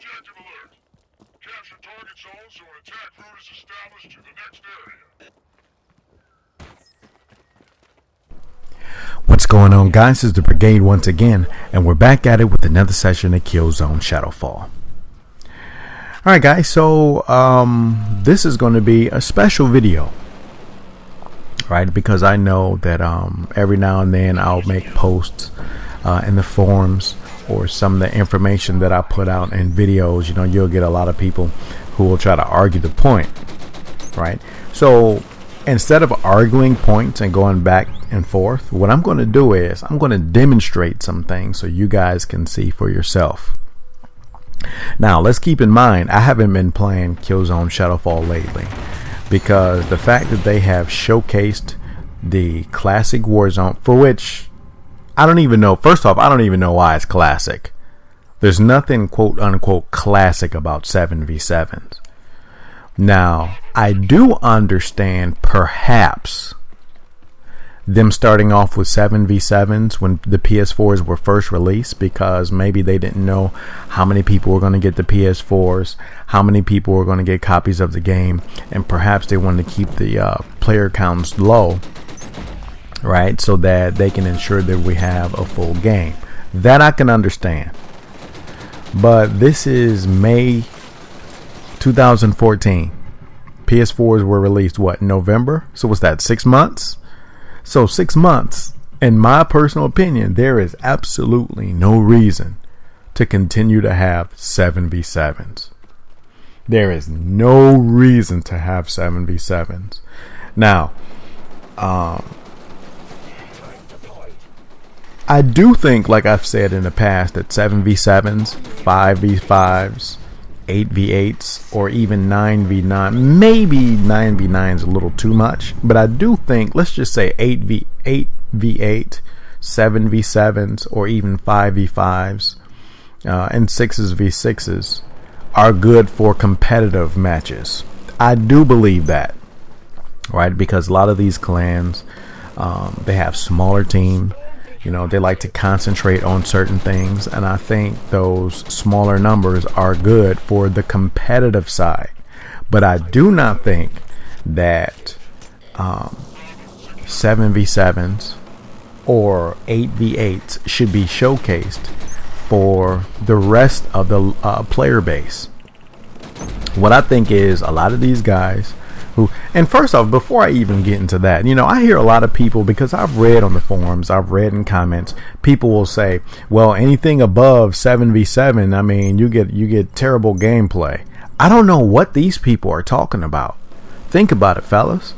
Objective alert. Capture target zones so an attack route is established to the next area. What's going on, guys? This is the Brigade once again, and we're back at it with another session of Killzone Shadow Fall. Alright guys, so this is going to be a special video, right? Because I know that every now and then I'll make posts in the forums or some of the information that I put out in videos. You know, you'll get a lot of people who will try to argue the point, right? So instead of arguing points and going back and forth, what I'm going to do is I'm going to demonstrate some things so you guys can see for yourself. Now, let's keep in mind, I haven't been playing Killzone Shadow Fall lately because the fact that they have showcased the classic Warzone, for which I don't even know, first off, I don't even know why it's classic. There's nothing quote unquote classic about 7v7s. Now, I do understand perhaps them starting off with 7v7s when the PS4s were first released, because maybe they didn't know how many people were going to get the PS4s, how many people were going to get copies of the game, and perhaps they wanted to keep the player counts low, right, so that they can ensure that we have a full game. That I can understand. But this is May 2014. PS4s were released what, November? So what's that, 6 months? So 6 months, in my personal opinion, there is absolutely no reason to continue to have 7v7s. There is no reason to have 7v7s. Now, I do think, like I've said in the past, that 7v7s, 5v5s, 8v8s, or even 9v9, maybe 9v9 is a little too much, but I do think, let's just say 8v8, 7v7s, or even 5v5s and 6v6s are good for competitive matches. I do believe that, right? Because a lot of these clans, they have smaller teams. You know, they like to concentrate on certain things, and I think those smaller numbers are good for the competitive side. But I do not think that 7v7s or 8v8s should be showcased for the rest of the player base. What I think is a lot of these guys who, and first off, before I even get into that, you know, I hear a lot of people, because I've read on the forums, I've read in comments, people will say, well, anything above 7v7, I mean, you get terrible gameplay. I don't know what these people are talking about. Think about it, fellas.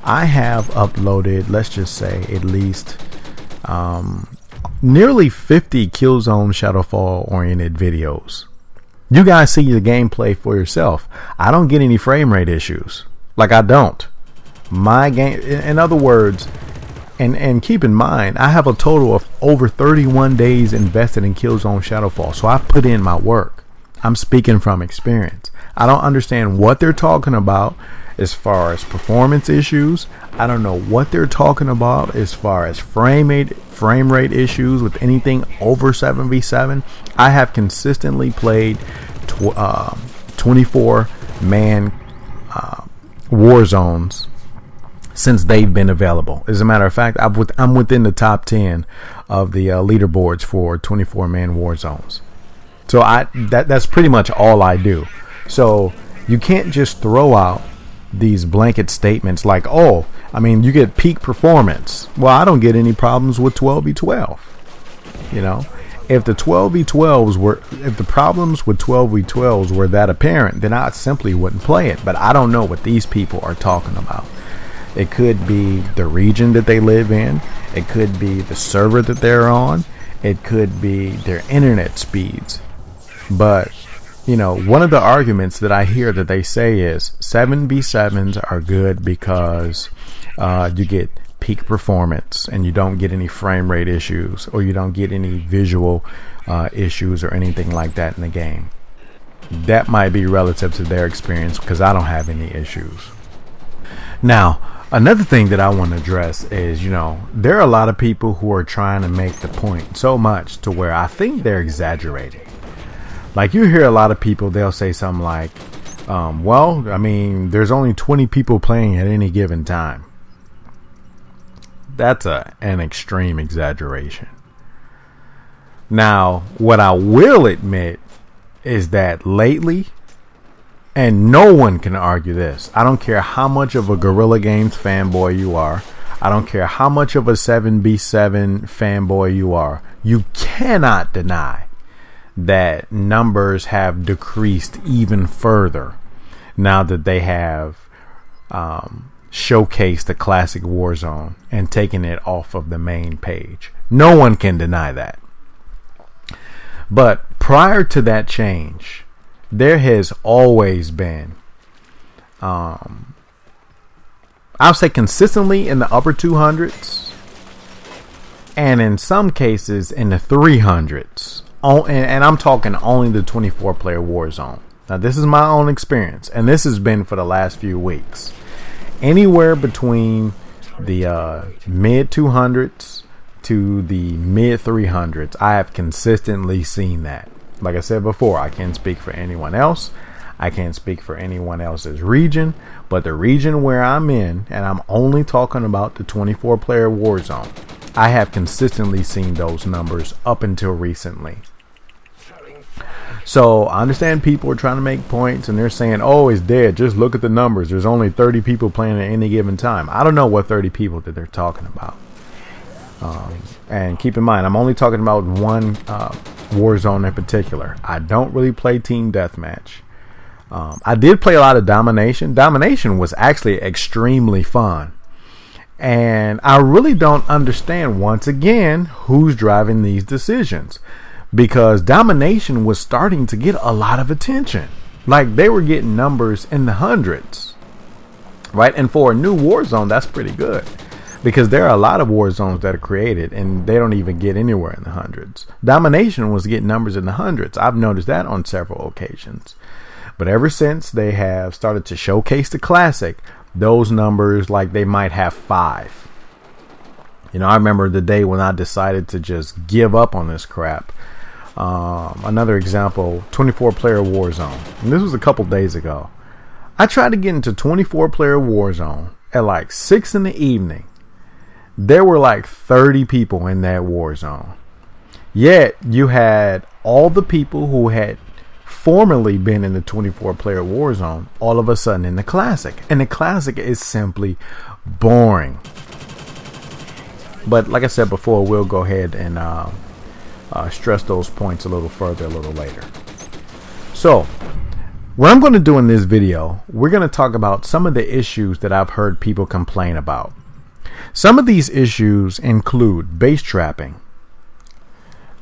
I have uploaded, let's just say, at least nearly 50 Killzone Shadow Fall oriented videos. You guys see the gameplay for yourself. I don't get any frame rate issues. Like, I don't. My game, in other words, and keep in mind, I have a total of over 31 days invested in Killzone Shadow Fall. So I've put in my work. I'm speaking from experience. I don't understand what they're talking about as far as performance issues. I don't know what they're talking about as far as frame rate issues with anything over 7v7. I have consistently played 24-man war zones since they've been available. As a matter of fact, I'm within the top 10 of the leaderboards for 24-man war zones. So that's pretty much all I do. So you can't just throw out these blanket statements like, oh, I mean, you get peak performance. Well, I don't get any problems with 12v12. You know, if the problems with 12v12s were that apparent, then I simply wouldn't play it. But I don't know what these people are talking about. It could be the region that they live in. It could be the server that they're on. It could be their internet speeds. But, you know, one of the arguments that I hear that they say is 7v7s are good because you get peak performance and you don't get any frame rate issues, or you don't get any visual issues or anything like that in the game. That might be relative to their experience, because I don't have any issues. Now, another thing that I want to address is, you know, there are a lot of people who are trying to make the point so much to where I think they're exaggerating. Like, you hear a lot of people, they'll say something like, well, I mean, there's only 20 people playing at any given time. That's an extreme exaggeration. Now, what I will admit is that lately, and no one can argue this, I don't care how much of a Guerrilla Games fanboy you are, I don't care how much of a 7B7 fanboy you are, you cannot deny that numbers have decreased even further now that they have showcased the classic Warzone and taken it off of the main page. No one can deny that. But prior to that change, there has always been, I'll say consistently in the upper 200s, and in some cases in the 300s. And I'm talking only the 24-player Warzone. Now, this is my own experience, and this has been for the last few weeks. Anywhere between the mid 200s to the mid 300s, I have consistently seen that. Like I said before, I can't speak for anyone else. I can't speak for anyone else's region, but the region where I'm in, and I'm only talking about the 24-player Warzone, I have consistently seen those numbers up until recently. So I understand people are trying to make points and they're saying, oh, it's dead. Just look at the numbers. There's only 30 people playing at any given time. I don't know what 30 people that they're talking about. And keep in mind, I'm only talking about one Warzone in particular. I don't really play Team Deathmatch. I did play a lot of Domination. Domination was actually extremely fun. And I really don't understand, once again, who's driving these decisions. Because Domination was starting to get a lot of attention. Like, they were getting numbers in the hundreds. Right? And for a new Warzone, that's pretty good. Because there are a lot of Warzones that are created and they don't even get anywhere in the hundreds. Domination was getting numbers in the hundreds. I've noticed that on several occasions. But ever since they have started to showcase the classic, those numbers, like, they might have 5. You know, I remember the day when I decided to just give up on this crap. Another example, 24-player Warzone. And this was a couple days ago. I tried to get into 24-player Warzone at like 6 in the evening. There were like 30 people in that Warzone. Yet you had all the people who had formerly been in the 24-player Warzone all of a sudden in the Classic. And the Classic is simply boring. But like I said before, we'll go ahead and stress those points a little further a little later. So, what I'm going to do in this video, we're going to talk about some of the issues that I've heard people complain about. Some of these issues include base trapping.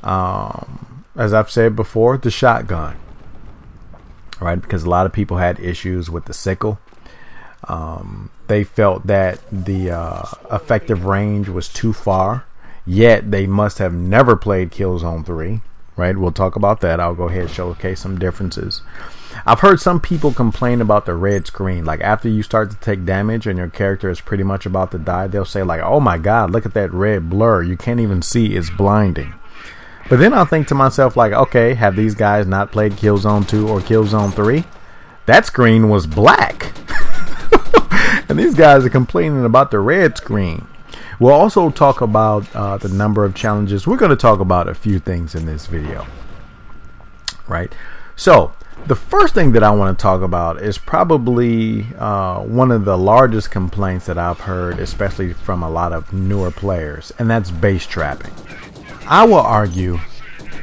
As I've said before, the shotgun. Right? Because a lot of people had issues with the sickle. They felt that the effective range was too far. Yet they must have never played Killzone 3. Right? We'll talk about that. I'll go ahead and showcase some differences. I've heard some people complain about the red screen. Like, after you start to take damage and your character is pretty much about to die, they'll say like, oh my god, look at that red blur. You can't even see, it's blinding. But then I'll think to myself like, okay, have these guys not played Killzone 2 or Killzone 3? That screen was black. And these guys are complaining about the red screen. We'll also talk about the number of challenges. We're going to talk about a few things in this video. Right? So, the first thing that I want to talk about is probably one of the largest complaints that I've heard, especially from a lot of newer players, and that's base trapping. I will argue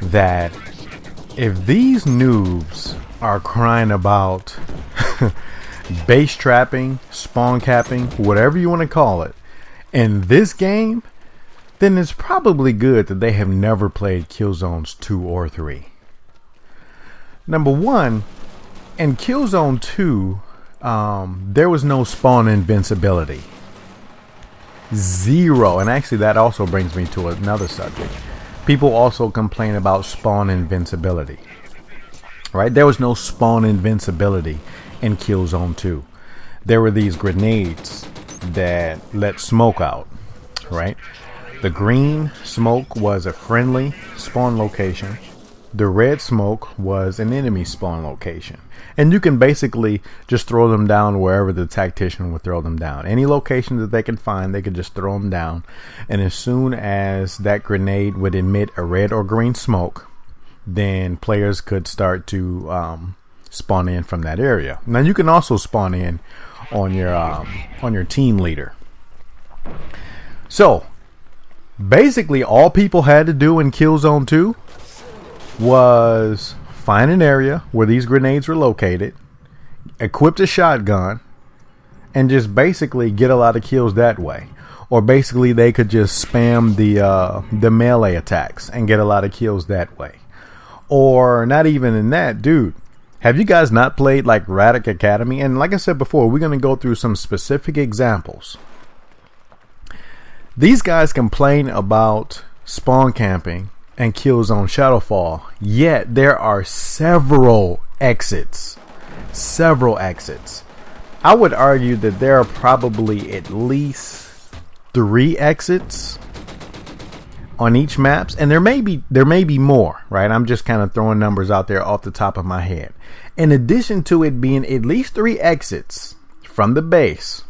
that if these noobs are crying about base trapping, spawn capping, whatever you want to call it, in this game, then it's probably good that they have never played Killzones 2 or 3. Number one, in Killzone 2, there was no spawn invincibility. 0. And actually that also brings me to another subject. People also complain about spawn invincibility. Right? There was no spawn invincibility in Killzone 2. There were these grenades that let smoke out. Right? The green smoke was a friendly spawn location. the red smoke was an enemy spawn location. And you can basically just throw them down wherever the tactician would throw them down. Any location that they can find, they could just throw them down. And as soon as that grenade would emit a red or green smoke, then players could start to spawn in from that area. Now you can also spawn in on your team leader. So basically all people had to do in Killzone 2 was find an area where these grenades were located, equip a shotgun, and just basically get a lot of kills that way. Or basically they could just spam the melee attacks and get a lot of kills that way. Or not even in that, dude. Have you guys not played like Radic Academy? And like I said before, we're going to go through some specific examples. These guys complain about spawn camping and Killzone Shadow Fall, yet there are several exits. I would argue that there are probably at least 3 exits on each maps, and there may be more, right? I'm just kind of throwing numbers out there off the top of my head. In addition to it being at least 3 exits from the base,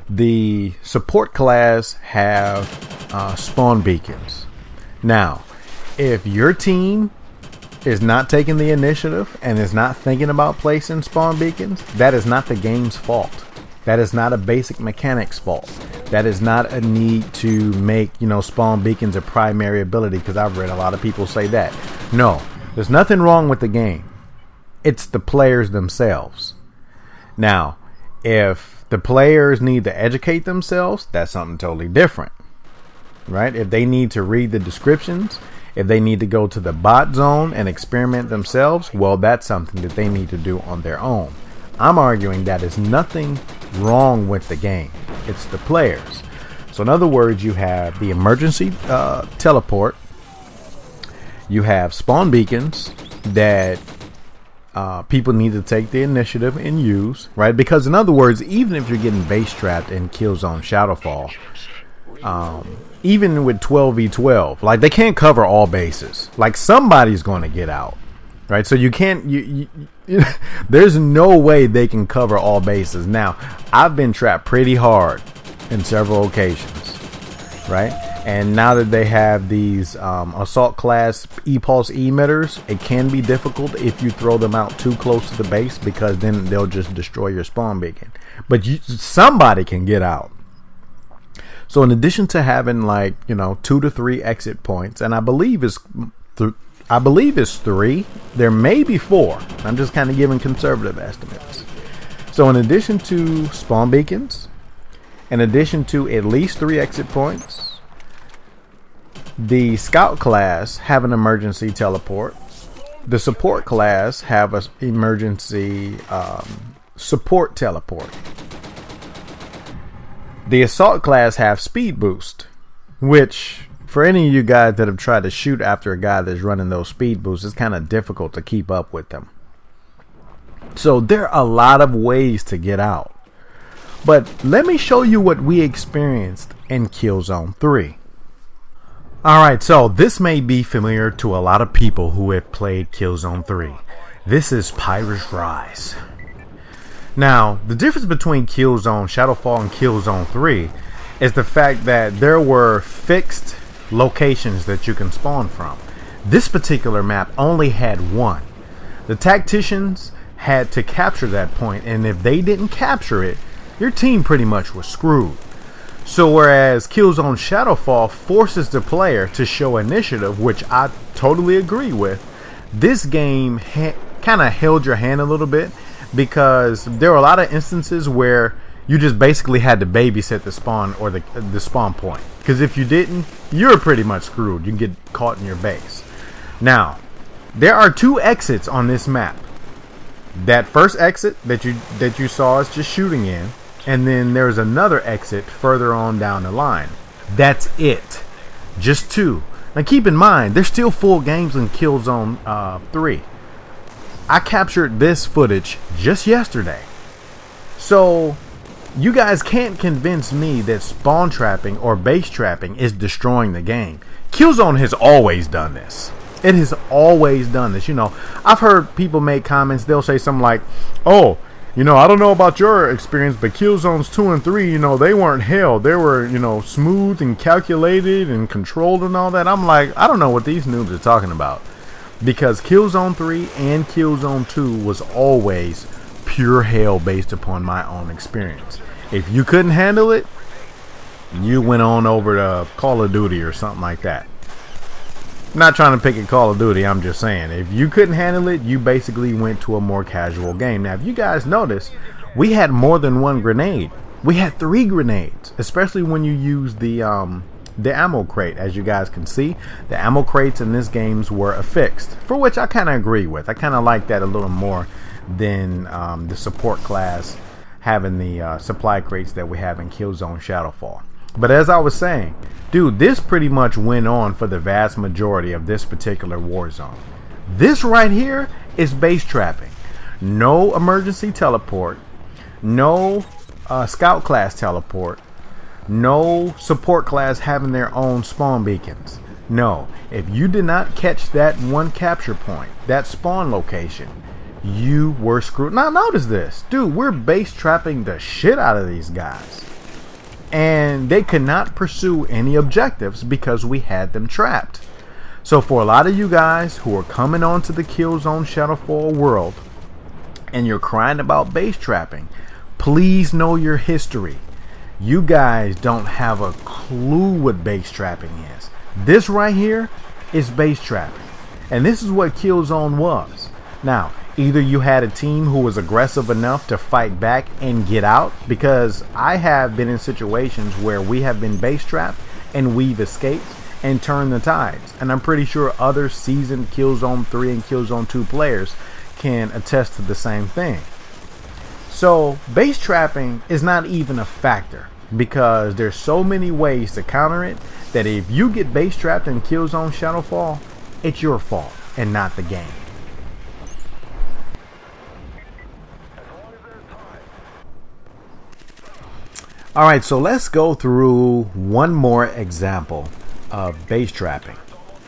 the support class have spawn beacons. Now, if your team is not taking the initiative and is not thinking about placing spawn beacons, that is not the game's fault. That is not a basic mechanics fault. That is not a need to make, spawn beacons a primary ability, because I've read a lot of people say that. No, there's nothing wrong with the game. It's the players themselves. Now, if the players need to educate themselves, that's something totally different, right? If they need to read the descriptions, if they need to go to the bot zone and experiment themselves, well, that's something that they need to do on their own. I'm arguing that is nothing wrong with the game. It's the players. So in other words, you have the emergency teleport. You have spawn beacons that people need to take the initiative and use, right? Because in other words, even if you're getting base trapped in Killzone Shadow Fall, even with 12v12, like they can't cover all bases. Like somebody's going to get out, right? So you can't, there's no way they can cover all bases. Now, I've been trapped pretty hard in several occasions, right? And now that they have these assault class e-pulse emitters, it can be difficult if you throw them out too close to the base, because then they'll just destroy your spawn beacon. But somebody can get out. So in addition to having 2 to 3 exit points, and I believe it's 3, there may be 4. I'm just kind of giving conservative estimates. So in addition to spawn beacons, in addition to at least 3 exit points, the scout class have an emergency teleport. The support class have an emergency support teleport. The assault class have speed boost, which for any of you guys that have tried to shoot after a guy that's running those speed boosts, it's kind of difficult to keep up with them. So there are a lot of ways to get out. But let me show you what we experienced in Killzone 3. Alright, so this may be familiar to a lot of people who have played Killzone 3. This is Pyrrhus Rise. Now, the difference between Killzone Shadow Fall and Killzone 3 is the fact that there were fixed locations that you can spawn from. This particular map only had one. The tacticians had to capture that point, and if they didn't capture it, your team pretty much was screwed. So whereas Killzone Shadow Fall forces the player to show initiative, which I totally agree with, this game kind of held your hand a little bit, because there were a lot of instances where you just basically had to babysit the spawn or the spawn point. Because if you didn't, you're pretty much screwed. You can get caught in your base. Now, there are 2 exits on this map. That first exit that you saw us just shooting in, and then there's another exit further on down the line. That's it. Just 2. Now keep in mind, there's still full games in Killzone 3. I captured this footage just yesterday. So you guys can't convince me that spawn trapping or base trapping is destroying the game. Killzone has always done this. It has always done this. I've heard people make comments. They'll say something like, "Oh, I don't know about your experience, but Killzones 2 and 3, they weren't hell. They were, smooth and calculated and controlled and all that." I'm like, I don't know what these noobs are talking about. Because Killzone 3 and Killzone 2 was always pure hell based upon my own experience. If you couldn't handle it, you went on over to Call of Duty or something like that. I'm not trying to pick at Call of Duty, I'm just saying, if you couldn't handle it, you basically went to a more casual game. Now, if you guys notice, we had more than one grenade. We had 3 grenades, especially when you use the ammo crate. As you guys can see, the ammo crates in this games were affixed, for which I kind of agree with. I kind of like that a little more than the support class having the supply crates that we have in Killzone Shadow Fall. But as I was saying, dude, this pretty much went on for the vast majority of this particular war zone. This right here is base trapping. No emergency teleport, no scout class teleport, no support class having their own spawn beacons. No, if you did not catch that one capture point, that spawn location, you were screwed. Now notice this, dude, we're base trapping the shit out of these guys. And they could not pursue any objectives because we had them trapped. So for a lot of you guys who are coming onto the Killzone Shadow Fall world and you're crying about base trapping, please know your history. You guys don't have a clue what base trapping is. This right here is base trapping. And this is what Killzone was. Now, either you had a team who was aggressive enough to fight back and get out, because I have been in situations where we have been base trapped and we've escaped and turned the tides. And I'm pretty sure other seasoned Killzone 3 and Killzone 2 players can attest to the same thing. So base trapping is not even a factor, because there's so many ways to counter it that if you get base trapped in Killzone Shadow Fall, it's your fault and not the game. Alright, so let's go through one more example of base trapping.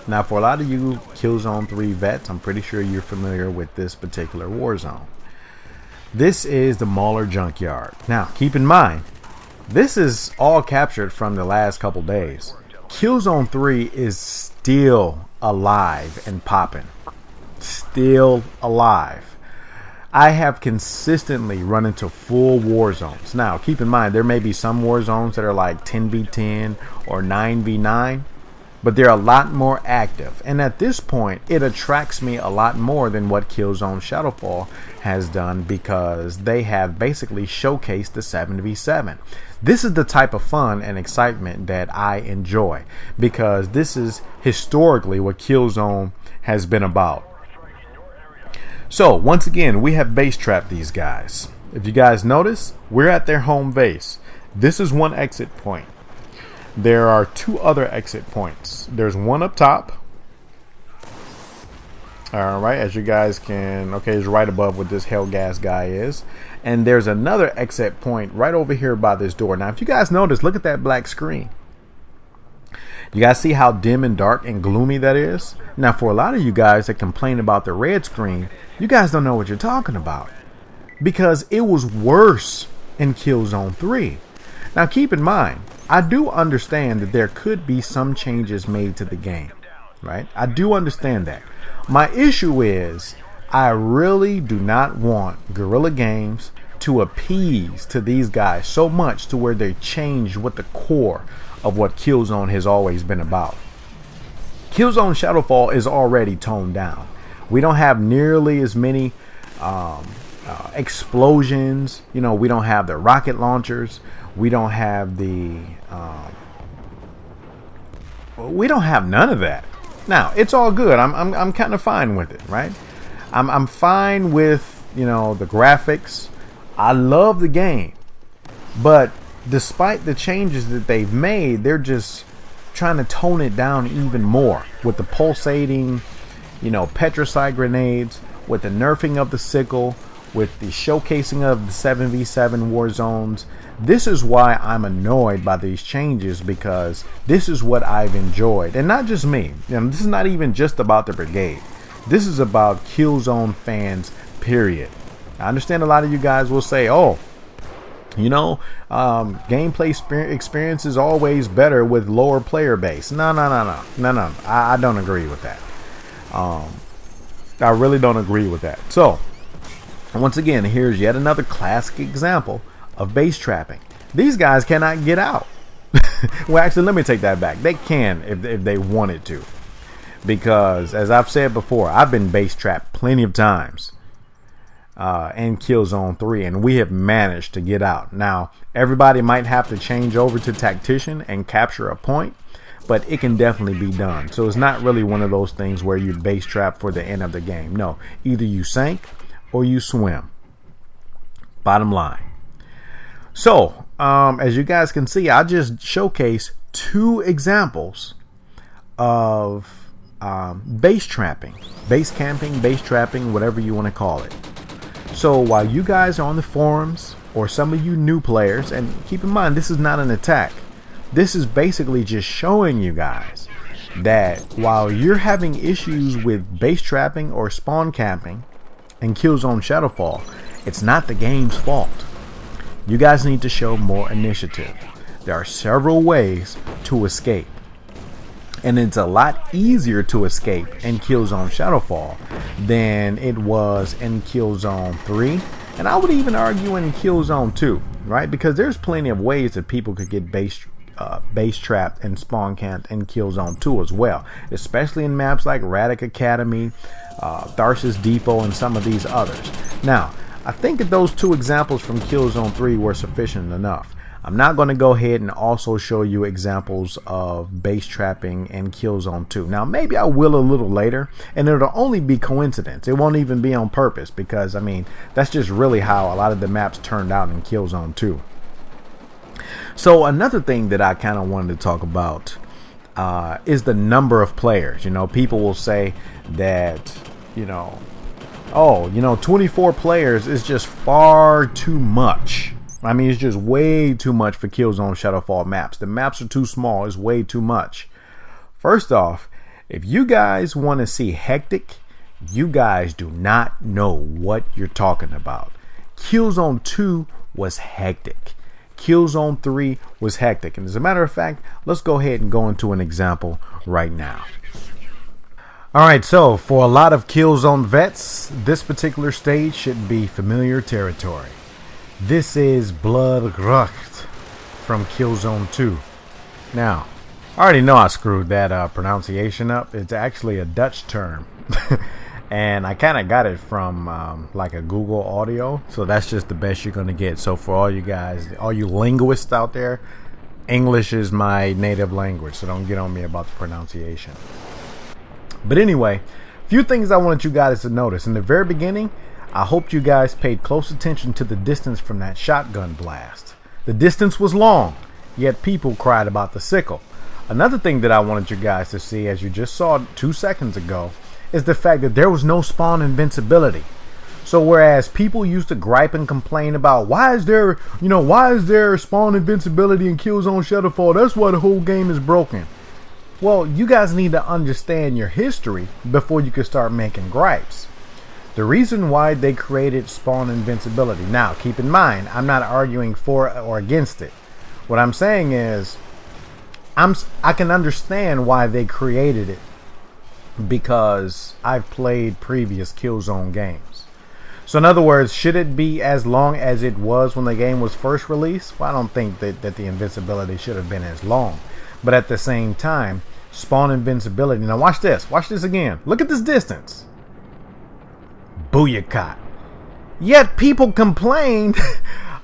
Now, for a lot of you Killzone 3 vets, I'm pretty sure you're familiar with this particular war zone. This is the Mauler Junkyard. Now, keep in mind, this is all captured from the last couple days. Killzone 3 is still alive and popping. Still alive. I have consistently run into full war zones. Now, keep in mind, there may be some war zones that are like 10v10 or 9v9, but they're a lot more active. And at this point, it attracts me a lot more than what Killzone Shadow Fall has done, because they have basically showcased the 7v7. This is the type of fun and excitement that I enjoy, because this is historically what Killzone has been about. So, once again, we have base trapped these guys. If you guys notice, we're at their home base. This is one exit point. There are 2 other exit points. There's one up top. Alright, as you guys can, okay, it's right above what this Hellgas guy is. And there's another exit point right over here by this door. Now, if you guys notice, look at that black screen. You guys see how dim and dark and gloomy that is? Now, for a lot of you guys that complain about the red screen, you guys don't know what you're talking about, because it was worse in Killzone 3. Now, keep in mind, I do understand that there could be some changes made to the game, right? I do understand that. My issue is, I really do not want Guerrilla Games to appease to these guys so much to where they change what the core of what Killzone has always been about. Killzone Shadow Fall is already toned down. We don't have nearly as many explosions. You know, we don't have the rocket launchers. We don't have the we don't have none of that. Now, it's all good. I'm kind of fine with it, right? I'm fine with, you know, the graphics. I love the game, but despite the changes that they've made, they're just trying to tone it down even more with the pulsating, you know, petricide grenades, with the nerfing of the sickle, with the showcasing of the 7v7 war zones. This is why I'm annoyed by these changes, because this is what I've enjoyed. And not just me. This is not even just about the brigade. This is about Killzone fans, period. I understand a lot of you guys will say, oh, gameplay experience is always better with lower player base. No. I don't agree with that. I really don't agree with that. So, once again, here's yet another classic example of base trapping. These guys cannot get out. Well, actually, let me take that back. They can if they wanted to. Because, as I've said before, I've been base trapped plenty of times in Killzone 3, and we have managed to get out. Now, everybody might have to change over to Tactician and capture a point, but it can definitely be done. So it's not really one of those things where you base trap for the end of the game. No, either you sink or you swim. Bottom line. So, as you guys can see, I just showcased 2 examples of base trapping, base camping, base trapping, whatever you want to call it. So while you guys are on the forums, or some of you new players, and keep in mind, this is not an attack. This is basically just showing you guys that while you're having issues with base trapping or spawn camping in Killzone Shadow Fall, it's not the game's fault. You guys need to show more initiative. There are several ways to escape. And it's a lot easier to escape in Killzone Shadow Fall than it was in Killzone 3. And I would even argue in Killzone 2, right? Because there's plenty of ways that people could get base trapped and spawn camped in Killzone 2 as well. Especially in maps like Radic Academy, Tharsis Depot, and some of these others. Now, I think that those 2 examples from Killzone 3 were sufficient enough. I'm not going to go ahead and also show you examples of base trapping in Killzone 2. Now, maybe I will a little later, and it'll only be coincidence. It won't even be on purpose, because, I mean, that's just really how a lot of the maps turned out in Killzone 2. So, another thing that I kind of wanted to talk about is the number of players. People will say that, 24 players is just far too much. I mean, it's just way too much for Killzone Shadow Fall maps. The maps are too small. It's way too much. First off, if you guys want to see hectic, you guys do not know what you're talking about. Killzone 2 was hectic. Killzone 3 was hectic. And as a matter of fact, let's go ahead and go into an example right now. Alright, so for a lot of Killzone vets, this particular stage should be familiar territory. This is Bloodrucht from Killzone 2. Now, I already know I screwed that pronunciation up. It's actually a Dutch term. And I kind of got it from like a Google audio. So that's just the best you're going to get. So for all you guys, all you linguists out there, English is my native language. So don't get on me about the pronunciation. But anyway, a few things I wanted you guys to notice. In the very beginning, I hope you guys paid close attention to the distance from that shotgun blast. The distance was long, yet people cried about the sickle. Another thing that I wanted you guys to see, as you just saw 2 seconds ago, is the fact that there was no spawn invincibility. So whereas people used to gripe and complain about why is there spawn invincibility in Killzone Shadow Fall? That's why the whole game is broken. Well, you guys need to understand your history before you can start making gripes. The reason why they created spawn invincibility. Now, keep in mind, I'm not arguing for or against it. What I'm saying is, I can understand why they created it, because I've played previous Killzone games. So in other words, should it be as long as it was when the game was first released? Well, I don't think that the invincibility should have been as long. But at the same time, spawn invincibility. Now watch this. Watch this again. Look at this distance. Booyakah. Yet people complained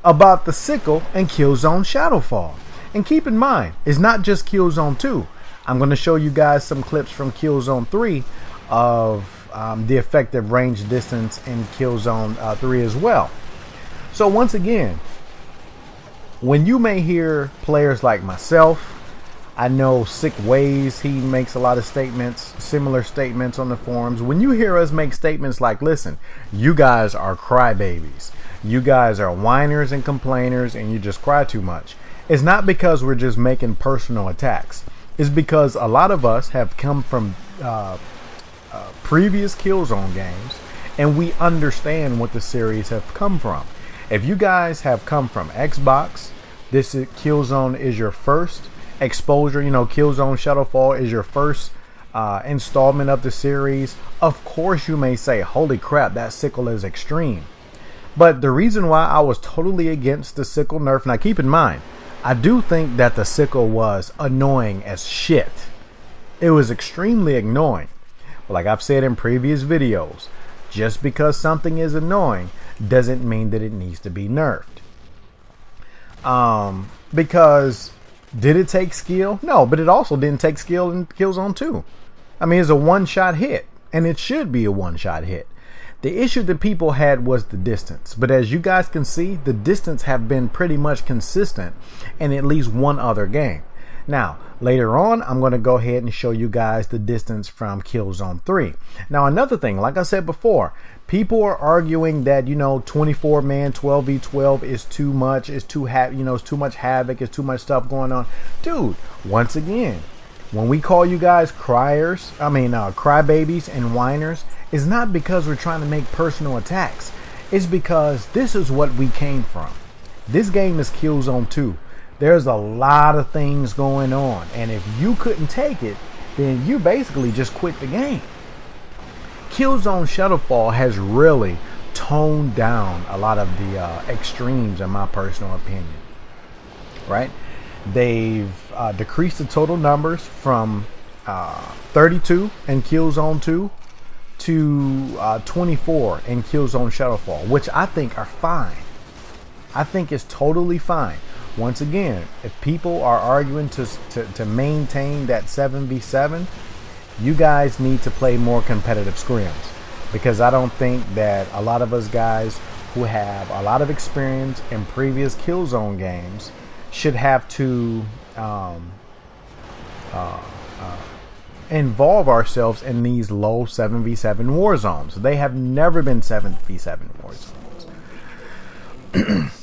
about the sickle and Killzone Shadow Fall. And keep in mind, it's not just Killzone 2. I'm going to show you guys some clips from Killzone 3 of the effective range distance in Killzone 3 as well. So once again, when you may hear players like myself, I know Sick Ways, he makes a lot of statements, similar statements on the forums. When you hear us make statements like, listen, you guys are crybabies, you guys are whiners and complainers, and you just cry too much, it's not because we're just making personal attacks. It's because a lot of us have come from previous Killzone games, and we understand what the series have come from. If you guys have come from Xbox, this is Killzone is your first exposure. You know, Killzone Shadow Fall is your first installment of the series. Of course, you may say, holy crap, that sickle is extreme. But the reason why I was totally against the sickle nerf, now keep in mind, I do think that the sickle was annoying as shit. It was extremely annoying. But like I've said in previous videos, just because something is annoying doesn't mean that it needs to be nerfed. Because did it take skill? No, but it also didn't take skill in Killzone 2. I mean, it's a one-shot hit, and it should be a one-shot hit. The issue that people had was the distance. But as you guys can see, the distance have been pretty much consistent in at least one other game. Now, later on, I'm going to go ahead and show you guys the distance from Killzone 3. Now, another thing, like I said before, people are arguing that, you know, 24-man 12v12 is too much, it's too it's too much havoc, it's too much stuff going on. Dude, once again, when we call you guys crybabies and whiners, it's not because we're trying to make personal attacks. It's because this is what we came from. This game is Killzone 2. There's a lot of things going on, and if you couldn't take it, then you basically just quit the game. Killzone Shadow Fall has really toned down a lot of the extremes, in my personal opinion. Right? They've decreased the total numbers from 32 in Killzone 2 to 24 in Killzone Shadow Fall, which I think are fine. I think it's totally fine. Once again, if people are arguing to maintain that 7v7, you guys need to play more competitive scrims, because I don't think that a lot of us guys who have a lot of experience in previous Killzone games should have to involve ourselves in these low 7v7 war zones. They have never been 7v7 war zones.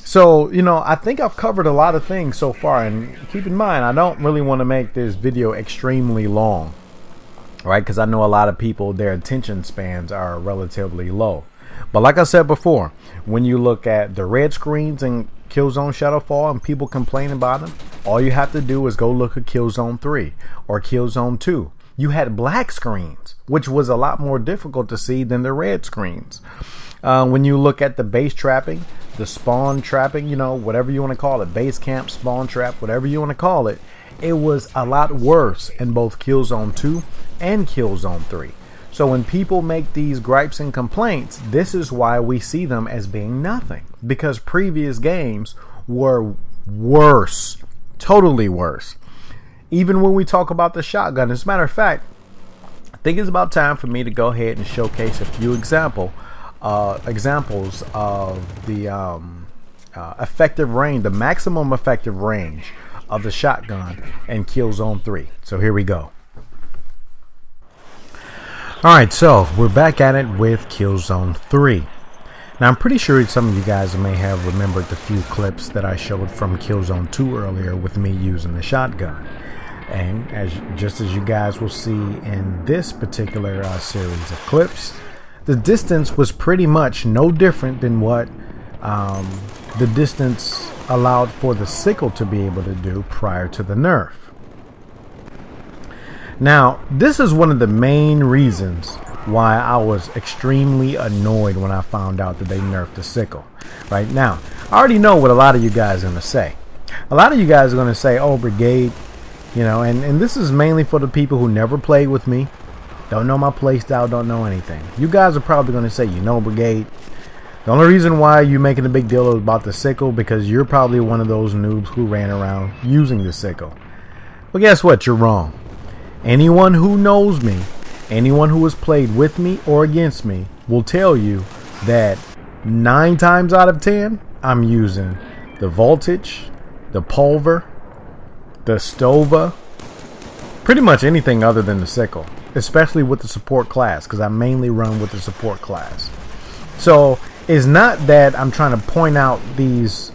So, you know, I think I've covered a lot of things so far, and keep in mind, I don't really want to make this video extremely long, right? Because I know a lot of people, their attention spans are relatively low. But like I said before, when you look at the red screens in Killzone Shadow Fall and people complain about them, all you have to do is go look at Killzone 3 or Killzone 2. You had black screens, which was a lot more difficult to see than the red screens. When you look at the base trapping, the spawn trapping, you know, whatever you want to call it, base camp, spawn trap, whatever you want to call it, it was a lot worse in both Killzone 2 and Killzone 3. So when people make these gripes and complaints, this is why we see them as being nothing. Because previous games were worse, totally worse. Even when we talk about the shotgun, as a matter of fact, I think it's about time for me to go ahead and showcase a few examples of the effective range, the maximum effective range of the shotgun in Killzone 3. So here we go. Alright, so we're back at it with Killzone 3. Now I'm pretty sure some of you guys may have remembered the few clips that I showed from Killzone 2 earlier with me using the shotgun. And just as you guys will see in this particular series of clips, the distance was pretty much no different than what the distance allowed for the sickle to be able to do prior to the nerf. Now, this is one of the main reasons why I was extremely annoyed when I found out that they nerfed the sickle. Right now, I already know what a lot of you guys are going to say. A lot of you guys are going to say, oh, Brigade, you know, and this is mainly for the people who never played with me, don't know my playstyle, don't know anything. You guys are probably going to say, you know, Brigade, the only reason why you're making a big deal about the sickle because you're probably one of those noobs who ran around using the sickle. Well, guess what? You're wrong. Anyone who knows me, anyone who has played with me or against me will tell you that 9 times out of 10, I'm using the voltage, the pulver, the stova, pretty much anything other than the sickle, especially with the support class, because I mainly run with the support class. So it's not that I'm trying to point out these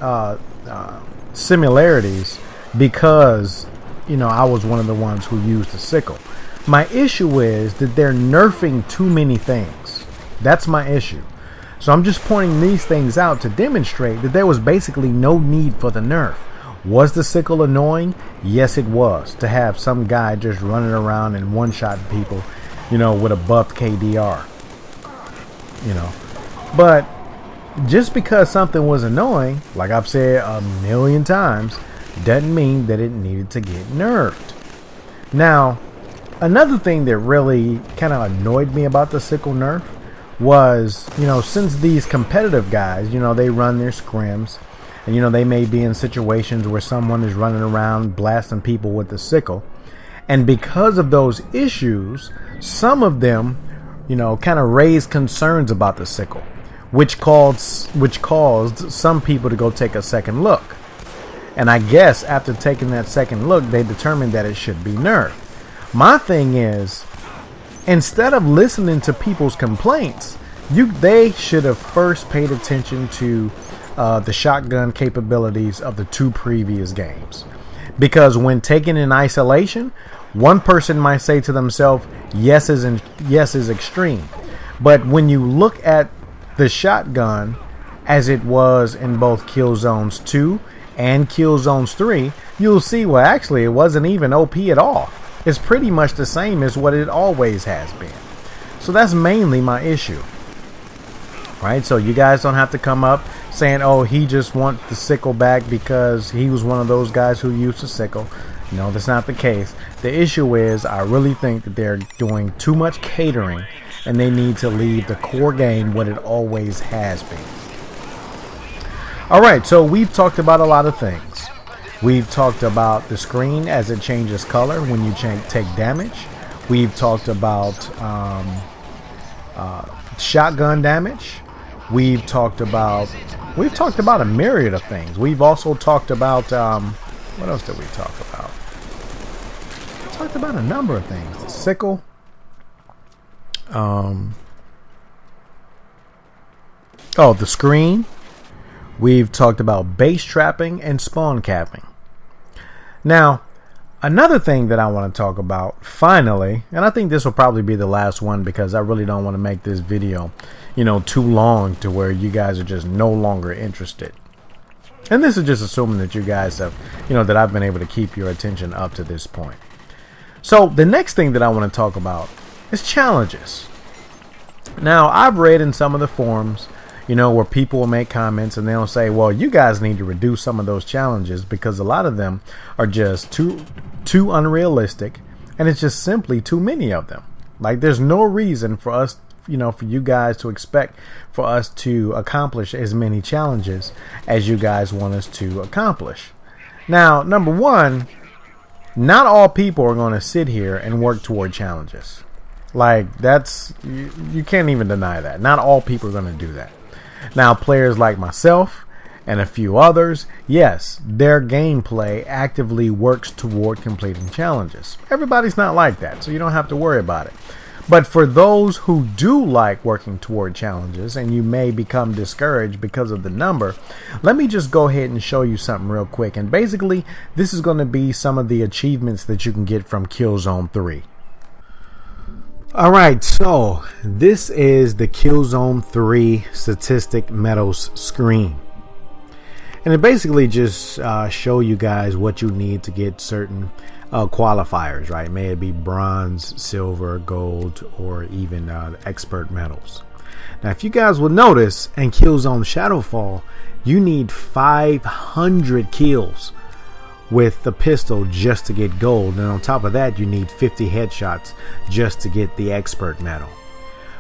similarities because, you know, I was one of the ones who used the sickle. My issue is that they're nerfing too many things. That's my issue. So I'm just pointing these things out to demonstrate that there was basically no need for the nerf. Was the sickle annoying? Yes, it was. To have some guy just running around and one-shot people, you know, with a buffed KDR. You know. But just because something was annoying, like I've said a million times, doesn't mean that it needed to get nerfed. Now, another thing that really kind of annoyed me about the sickle nerf was, you know, since these competitive guys, you know, they run their scrims, and, you know, they may be in situations where someone is running around blasting people with the sickle. And because of those issues, some of them, you know, kind of raised concerns about the sickle, which caused some people to go take a second look. And I guess after taking that second look, they determined that it should be nerfed. My thing is, instead of listening to people's complaints, they should have first paid attention to the shotgun capabilities of the 2 previous games. Because when taken in isolation, one person might say to themselves, yes is extreme. But when you look at the shotgun as it was in both Killzones 2 and Killzones 3, you'll see, well, actually, it wasn't even OP at all. It's pretty much the same as what it always has been. So that's mainly my issue. Right? So you guys don't have to come up saying, oh, he just wants the sickle back because he was one of those guys who used the sickle. No, that's not the case. The issue is, I really think that they're doing too much catering, and they need to leave the core game what it always has been. Alright, so we've talked about a lot of things. We've talked about the screen as it changes color when you take damage. We've talked about shotgun damage. We've talked about a myriad of things. We've also talked about what else did we talk about? We talked about a number of things. The sickle. The screen. We've talked about base trapping and spawn capping. Now, another thing that I want to talk about, finally, and I think this will probably be the last one because I really don't want to make this video, you know, too long to where you guys are just no longer interested. And this is just assuming that you guys have, you know, that I've been able to keep your attention up to this point. So the next thing that I want to talk about is challenges. Now, I've read in some of the forums, you know, where people will make comments and they'll say, well, you guys need to reduce some of those challenges because a lot of them are just too unrealistic, and it's just simply too many of them. Like, there's no reason for us, you know, for you guys to expect for us to accomplish as many challenges as you guys want us to accomplish. Now, number one, not all people are going to sit here and work toward challenges. Like, that's, you can't even deny that. Not all people are going to do that. Now, players like myself and a few others, yes, their gameplay actively works toward completing challenges. Everybody's not like that, so you don't have to worry about it. But for those who do like working toward challenges, and you may become discouraged because of the number, let me just go ahead and show you something real quick. And basically, this is going to be some of the achievements that you can get from Killzone 3. Alright, so this is the Killzone 3 statistic medals screen. And it basically just show you guys what you need to get certain qualifiers, right? May it be bronze, silver, gold, or even expert medals. Now, if you guys will notice, in Killzone Shadow Fall, you need 500 kills with the pistol just to get gold, and on top of that you need 50 headshots just to get the expert medal.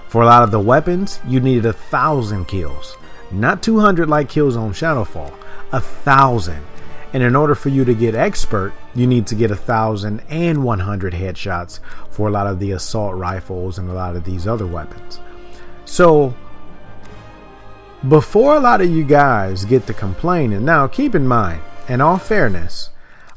For a lot of the weapons, you needed 1,000 kills, not 200 like Killzone Shadow Fall, 1,000. And in order for you to get expert, you need to get 1,100 headshots for a lot of the assault rifles and a lot of these other weapons. So before a lot of you guys get to complaining, now keep in mind, in all fairness,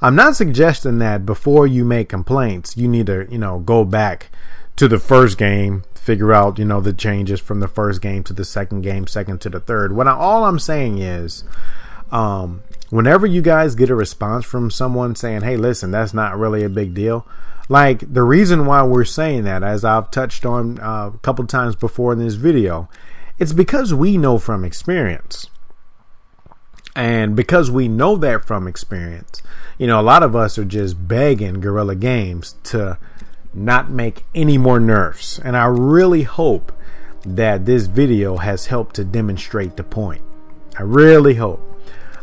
I'm not suggesting that before you make complaints, you need to, go back to the first game, figure out, the changes from the first game to the second game, second to the third. All I'm saying is, whenever you guys get a response from someone saying, hey, listen, that's not really a big deal. Like, the reason why we're saying that, as I've touched on a couple times before in this video, it's because we know from experience. And because we know that from experience, a lot of us are just begging Guerrilla Games to not make any more nerfs. And I really hope that this video has helped to demonstrate the point. I really hope.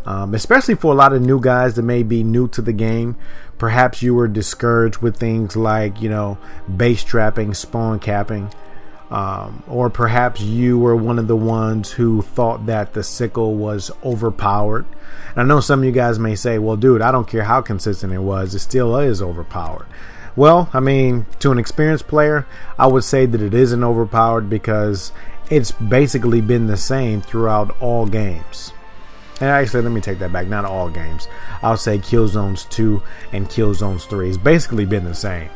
Especially for a lot of new guys that may be new to the game. Perhaps you were discouraged with things like, base trapping, spawn capping. Or perhaps you were one of the ones who thought that the sickle was overpowered. And I know some of you guys may say, well, dude, I don't care how consistent it was. It still is overpowered. Well, I mean, to an experienced player, I would say that it isn't overpowered because it's basically been the same throughout all games. And actually, let me take that back. Not all games. I'll say Killzones 2 and Killzones 3. It's basically been the same.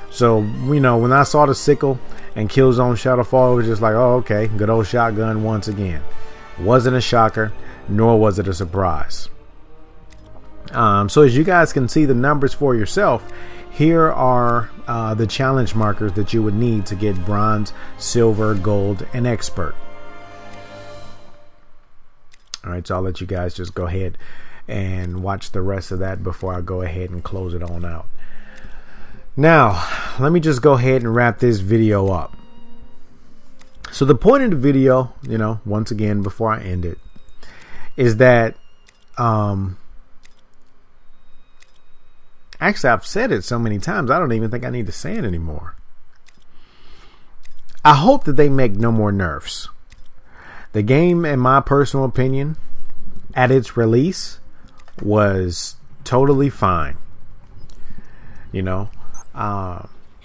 So, when I saw the sickle and Killzone Shadow Fall, it was just like, oh, okay, good old shotgun once again. Wasn't a shocker, nor was it a surprise. So as you guys can see the numbers for yourself, here are the challenge markers that you would need to get bronze, silver, gold, and expert. All right, so I'll let you guys just go ahead and watch the rest of that before I go ahead and close it on out. Now, let me just go ahead and wrap this video up. So the point of the video, once again, before I end it, is that, actually, I've said it so many times, I don't even think I need to say it anymore. I hope that they make no more nerfs. The game, in my personal opinion, at its release, was totally fine.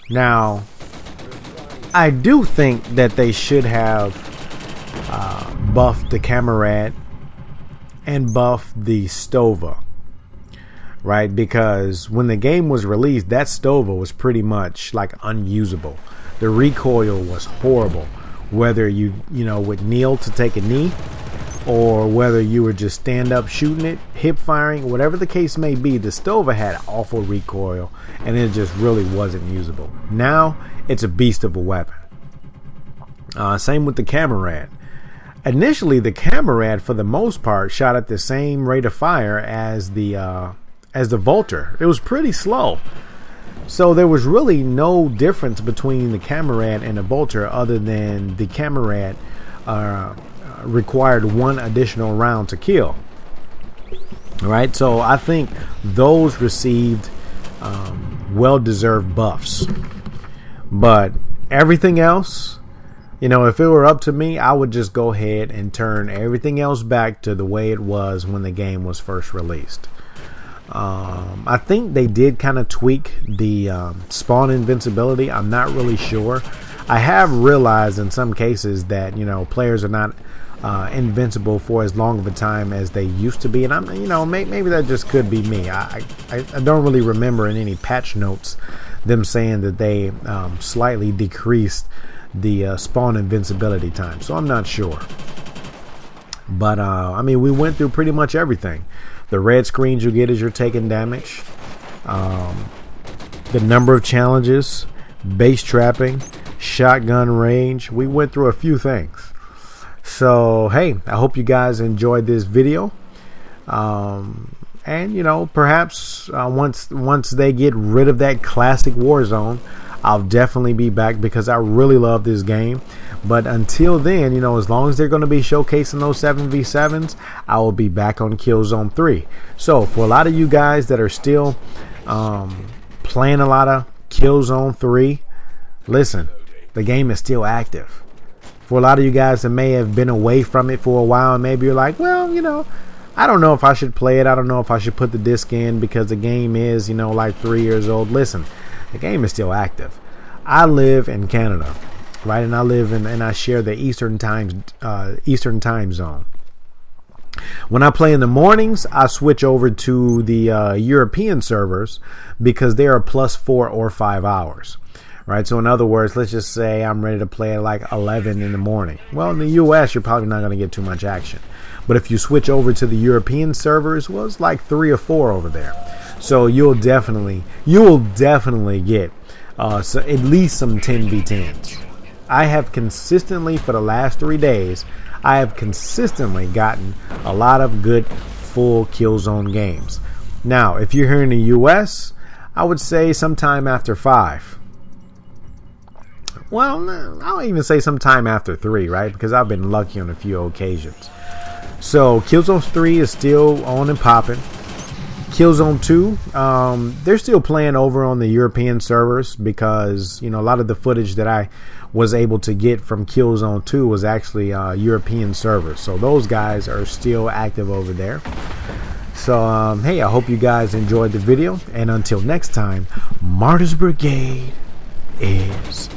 Now, I do think that they should have buffed the Camarade and buffed the Stova, right? Because when the game was released, that Stova was pretty much like unusable. The recoil was horrible, whether you would kneel to take a knee, or whether you were just stand up shooting it, hip firing, whatever the case may be, the Stova had awful recoil and it just really wasn't usable. Now it's a beast of a weapon. Same with the Camarade. Initially, the Camarade, for the most part, shot at the same rate of fire as the Volter. It was pretty slow. So there was really no difference between the Camarade and the Volter, other than the Camarade required one additional round to kill. All right, so I think those received well-deserved buffs. But everything else, if it were up to me, I would just go ahead and turn everything else back to the way it was when the game was first released. I think they did kind of tweak the spawn invincibility. I'm not really sure. I have realized in some cases that players are not invincible for as long of a time as they used to be, and I'm maybe that just could be me. I don't really remember in any patch notes them saying that they slightly decreased the spawn invincibility time, so I'm not sure. But I mean, we went through pretty much everything. The red screens you get as you're taking damage, the number of challenges, base trapping, shotgun range. We went through a few things. So hey, I hope you guys enjoyed this video. And perhaps once they get rid of that classic Warzone, I'll definitely be back, because I really love this game. But until then, as long as they're going to be showcasing those 7v7s, I will be back on Killzone 3. So for a lot of you guys that are still playing a lot of Killzone 3, listen, the game is still active. For a lot of you guys that may have been away from it for a while, and maybe you're like, well, I don't know if I should play it. I don't know if I should put the disc in because the game is, like 3 years old. Listen, the game is still active. I live in Canada, right? And I share the Eastern time zone. When I play in the mornings, I switch over to the European servers because they are plus 4 or 5 hours. Right, so in other words, let's just say I'm ready to play at like 11 in the morning. Well, in the US, you're probably not going to get too much action. But if you switch over to the European servers, well, it's like 3 or 4 over there. So you will definitely get so at least some 10v10s. I have consistently, for the last 3 days, I have consistently gotten a lot of good full Killzone games. Now, if you're here in the US, I would say sometime after 5. Well, I'll even say sometime after 3, right? Because I've been lucky on a few occasions. So Killzone 3 is still on and popping. Killzone 2, they're still playing over on the European servers because, you know, a lot of the footage that I was able to get from Killzone 2 was actually European servers. So those guys are still active over there. So, hey, I hope you guys enjoyed the video. And until next time, Martyr's Brigade is